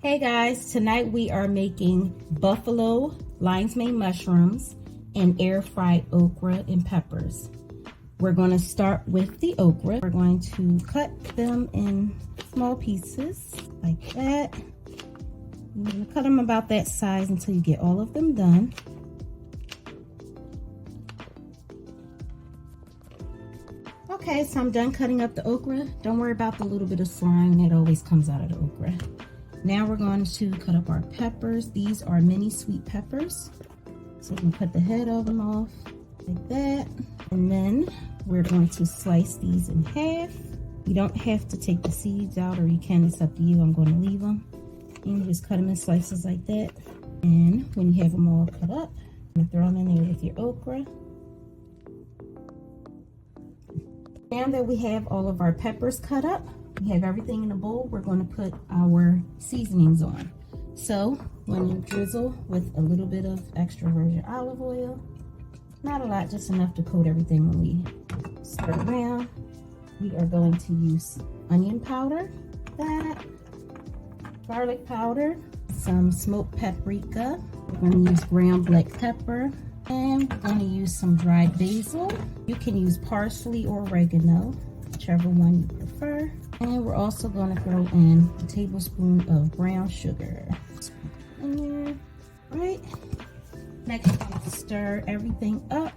Hey guys, tonight we are making buffalo lion's mane mushrooms and air fried okra and peppers. We're going to start with the okra. We're going to cut them in small pieces like that. You're going to cut them about that size until you get all of them done. Okay, so I'm done cutting up the okra. Don't worry about the little bit of slime that always comes out of the okra. Now we're going to cut up our peppers. These are mini sweet peppers. So we can cut the head of them off like that. And then we're going to slice these in half. You don't have to take the seeds out, or you can, it's up to you. I'm going to leave them. And you just cut them in slices like that. And when you have them all cut up, you're going to throw them in there with your okra. Now that we have all of our peppers cut up, we have everything in a bowl, we're going to put our seasonings on. So when you drizzle with a little bit of extra virgin olive oil, not a lot, just enough to coat everything when we stir around. We are going to use onion powder, that, garlic powder, some smoked paprika. We're going to use ground black pepper, and we're going to use some dried basil. You can use parsley or oregano, whichever one you prefer. And we're also going to throw in a tablespoon of brown sugar. In there. Right. Next, we're going to stir everything up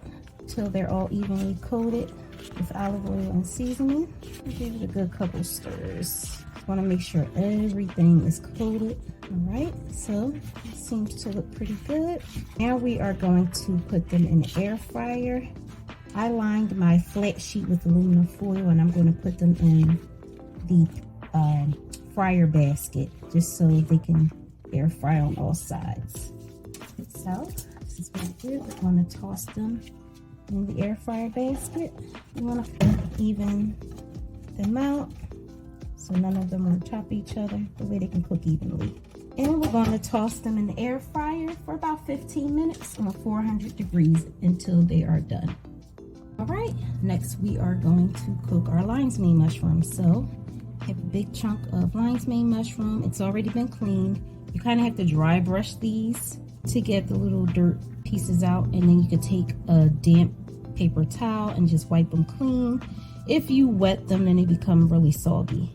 till they're all evenly coated with olive oil and seasoning. Give it a good couple stirs. Want to make sure everything is coated. All right, so it seems to look pretty good. Now we are going to put them in the air fryer. I lined my flat sheet with aluminum foil, and I'm going to put them in the fryer basket just so they can air fry on all sides. So this is what we do. We're going to toss them in the air fryer basket. You want to even them out so none of them will top each other, the way they can cook evenly. And we're going to toss them in the air fryer for about 15 minutes on 400 degrees until they are done. All right, next we are going to cook our lion's mane mushrooms. So I have a big chunk of lion's mane mushroom. It's already been cleaned. You kind of have to dry brush these to get the little dirt pieces out, and then you could take a damp paper towel and just wipe them clean. If you wet them, then they become really soggy.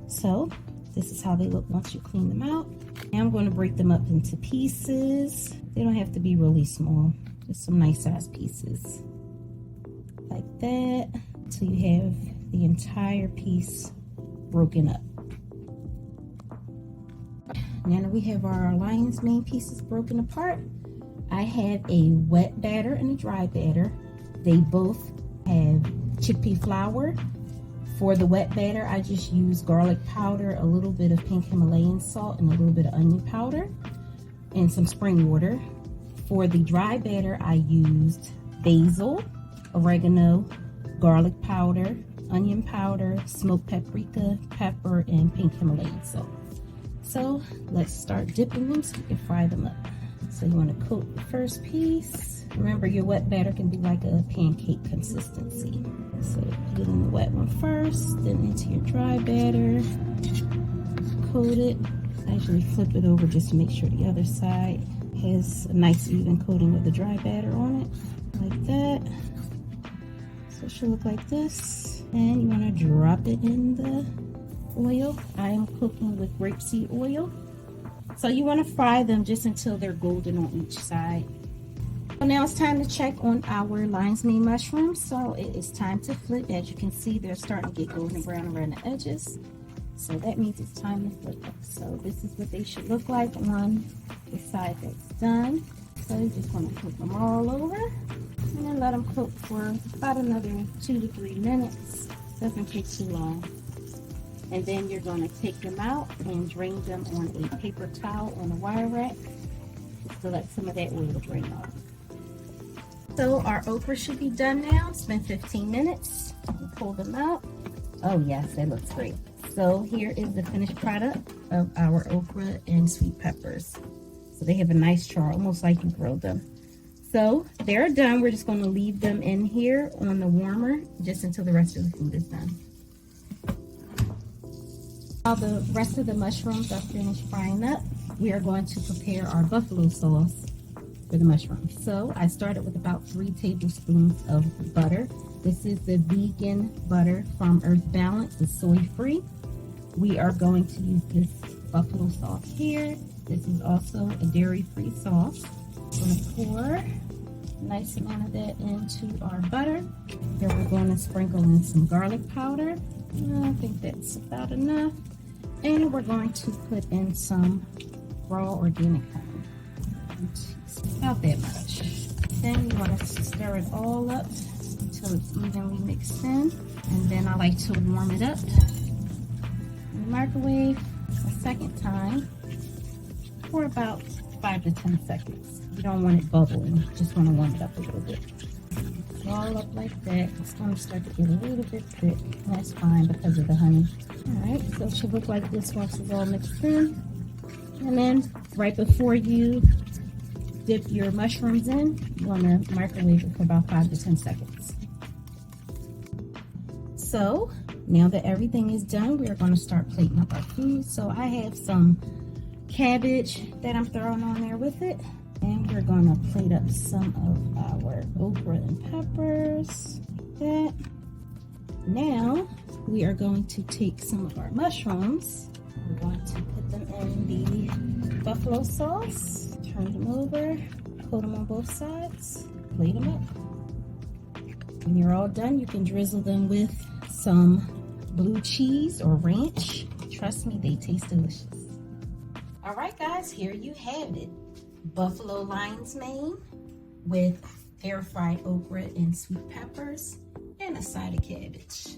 So this is how they look once you clean them out. Now I'm going to break them up into pieces. They don't have to be really small, just some nice sized pieces like that, until you have the entire piece broken up. Now that we have our lion's mane pieces broken apart, I have a wet batter and a dry batter. They both have chickpea flour. For the wet batter, I just use garlic powder, a little bit of pink Himalayan salt, and a little bit of onion powder, and some spring water. For the dry batter, I used basil, oregano, garlic powder, onion powder, smoked paprika, pepper, and pink Himalayan salt. So let's start dipping them so we can fry them up. So you want to coat the first piece. Remember, your wet batter can be like a pancake consistency. So put it in the wet one first, then into your dry batter. Coat it. Actually flip it over just to make sure the other side has a nice even coating of the dry batter on it. Like that. So it should look like this. And you want to drop it in the oil. I am cooking with grapeseed oil. So you want to fry them just until they're golden on each side. So now it's time to check on our lion's mane mushrooms. So it is time to flip. As you can see, they're starting to get golden brown around the edges. So that means it's time to flip them. So this is what they should look like on the side that's done. So you just want to flip them all over and then let them cook for about another 2 to 3 minutes. Doesn't take too long. And then you're going to take them out and drain them on a paper towel on a wire rack just to let some of that oil drain off. So our okra should be done now. It's been 15 minutes. We'll pull them out. Oh yes, that looks great. So here is the finished product of our okra and sweet peppers. So they have a nice char, almost like you grilled them. So they're done. We're just going to leave them in here on the warmer just until the rest of the food is done. While the rest of the mushrooms are finished frying up, we are going to prepare our buffalo sauce for the mushrooms. So I started with about 3 tablespoons of butter. This is the vegan butter from Earth Balance. It's soy-free. We are going to use this buffalo sauce here. This is also a dairy-free sauce. I'm going to pour a nice amount of that into our butter. Then we're going to sprinkle in some garlic powder. I think that's about enough. And we're going to put in some raw organic honey. About that much. Then you want to stir it all up until it's evenly mixed in. And then I like to warm it up in the microwave a second time for about 5 to 10 seconds. You don't want it bubbling, you just want to warm it up a little bit. All up like that. It's going to start to get a little bit thick. And that's fine because of the honey. Alright, so it should look like this once it's all mixed in. And then right before you dip your mushrooms in, you want to microwave it for about 5 to 10 seconds. So now that everything is done, we're going to start plating up our food. So I have some cabbage that I'm throwing on there with it. And we're going to plate up some of our okra and peppers. Like that. Now we are going to take some of our mushrooms. We're going to put them in the buffalo sauce. Turn them over, coat them on both sides, plate them up. When you're all done, you can drizzle them with some blue cheese or ranch. Trust me, they taste delicious. All right, guys, here you have it. Buffalo lion's mane with air fried okra and sweet peppers and a side of cabbage.